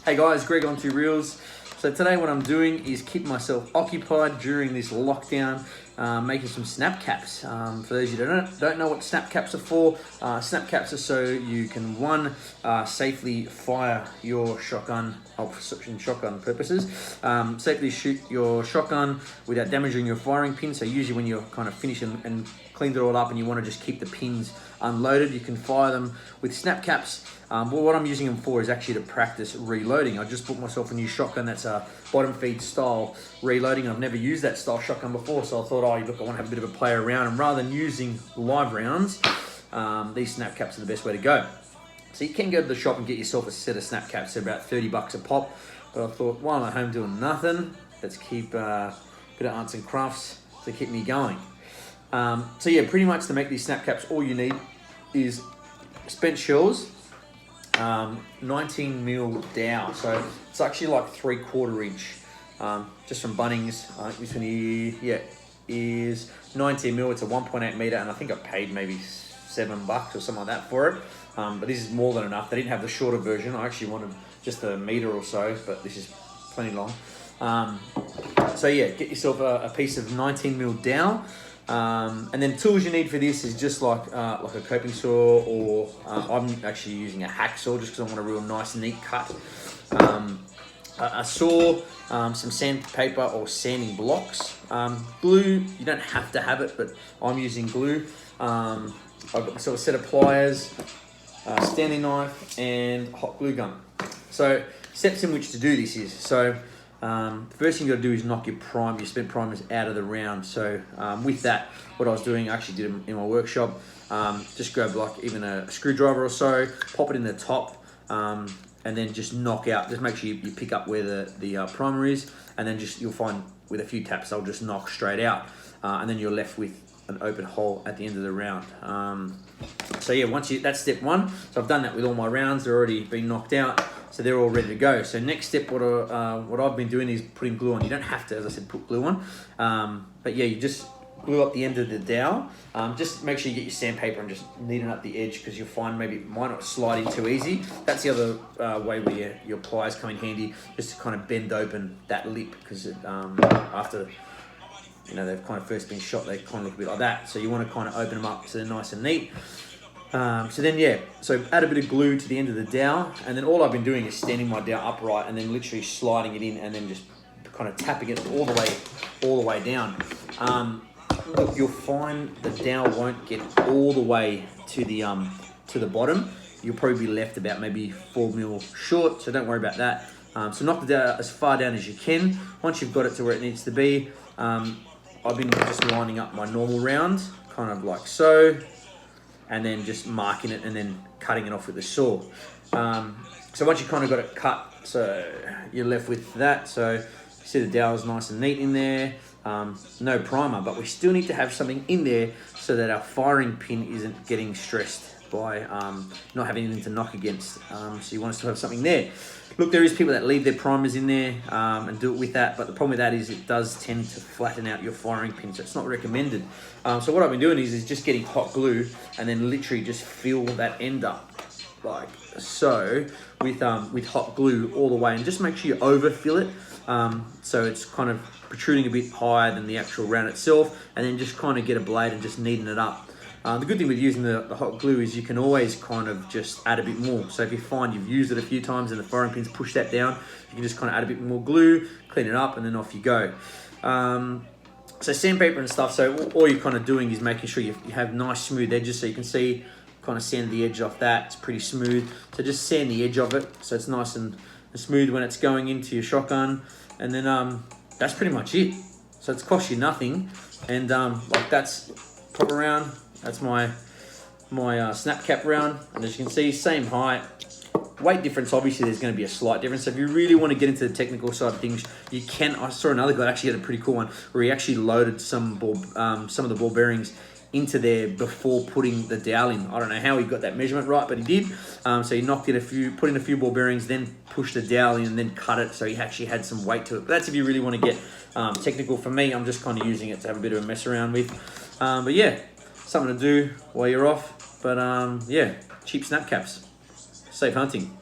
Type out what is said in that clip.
Hey guys, Greg on 2 Reels. So today what I'm doing is keep myself occupied during this lockdown, making some snap caps. For those of you who don't know what snap caps are for, snap caps are so you can safely fire your shotgun, for shotgun purposes, safely shoot your shotgun without damaging your firing pin. So usually when you're kind of finished and cleaned it all up and you want to just keep the pins unloaded, you can fire them with snap caps. But what I'm using them for is actually to practice reloading. I just bought myself a new shotgun that's a bottom feed style reloading. I've never used that style shotgun before, so I thought, oh look, I want to have a bit of a play around, and rather than using live rounds, these snap caps are the best way to go. So you can go to the shop and get yourself a set of snap caps. They're about 30 bucks a pop. But I thought, while I'm at home doing nothing, let's keep a bit of arts and crafts to keep me going. So yeah, pretty much to make these snap caps, all you need is spent shells, 19mm dowel. So it's actually like 3/4 inch, just from Bunnings. I think this one here, is 19mm. It's a 1.8 meter, and I think I paid maybe $7 or something like that for it. But this is more than enough. They didn't have the shorter version. I actually wanted just a meter or so, but this is plenty long. So yeah, get yourself a piece of 19mm dowel. And then tools you need for this is just like a coping saw, or I'm actually using a hacksaw just because I want a real nice neat cut. A saw, some sandpaper or sanding blocks. Glue, you don't have to have it, but I'm using glue. I've got myself a set of pliers, Stanley knife, and hot glue gun. So steps in which to do this is, the first thing you got to do is knock your spent primers out of the round. So with that, what I was doing, I actually did it in my workshop. Just grab like even a screwdriver or so, pop it in the top, and then just knock out. Just make sure you pick up where the primer is, and then you'll find with a few taps they'll just knock straight out, and then you're left with an open hole at the end of the round. So yeah, that's step one. So I've done that with all my rounds. They're already been knocked out, so they're all ready to go. So next step, what I've been doing is putting glue on. You don't have to, as I said, put glue on. But yeah, you just glue up the end of the dowel. Just make sure you get your sandpaper and just neaten up the edge, because you'll find maybe it might not slide in too easy. That's the other way where your pliers come in handy, just to kind of bend open that lip, because after they've kind of first been shot, they kind of look a bit like that. So you want to kind of open them up so they're nice and neat. So add a bit of glue to the end of the dowel, and then all I've been doing is standing my dowel upright and then literally sliding it in, and then just kind of tapping it all the way down. Look, you'll find the dowel won't get all the way to the bottom. You'll probably be left about maybe 4mm short, so don't worry about that. So knock the dowel as far down as you can. Once you've got it to where it needs to be, I've been just lining up my normal round, kind of like so, and then just marking it and then cutting it off with the saw. So once you kind of got it cut, so you're left with that. So you see the dowel is nice and neat in there. No primer, but we still need to have something in there so that our firing pin isn't getting stressed by not having anything to knock against. So you want us to have something there. Look, there is people that leave their primers in there and do it with that, but the problem with that is it does tend to flatten out your firing pin, so it's not recommended. So what I've been doing is just getting hot glue and then literally just fill that end up like so with hot glue all the way, and just make sure you overfill it, so it's kind of protruding a bit higher than the actual round itself, and then just kind of get a blade and just neaten it up. The good thing with using the hot glue is you can always kind of just add a bit more. So if you find you've used it a few times and the firing pin's pushed that down, you can just kind of add a bit more glue, clean it up, and then off you go. So sandpaper and stuff, so all you're kind of doing is making sure you have nice smooth edges, so you can see, kind of sand the edge off that. It's pretty smooth. So just sand the edge of it so it's nice and smooth when it's going into your shotgun. And then that's pretty much it. So it's cost you nothing. And like that's proper round. That's my snap cap round, and as you can see, same height. Weight difference, obviously there's going to be a slight difference. So if you really want to get into the technical side of things, you can. I saw another guy actually had a pretty cool one where he actually loaded some of the ball bearings into there before putting the dowel in. I don't know how he got that measurement right, but he did. So he knocked in put in a few ball bearings, then pushed the dowel in and then cut it, so he actually had some weight to it. But that's if you really want to get technical. For me, I'm just kind of using it to have a bit of a mess around with. But yeah, something to do while you're off. But yeah, cheap snap caps. Safe hunting.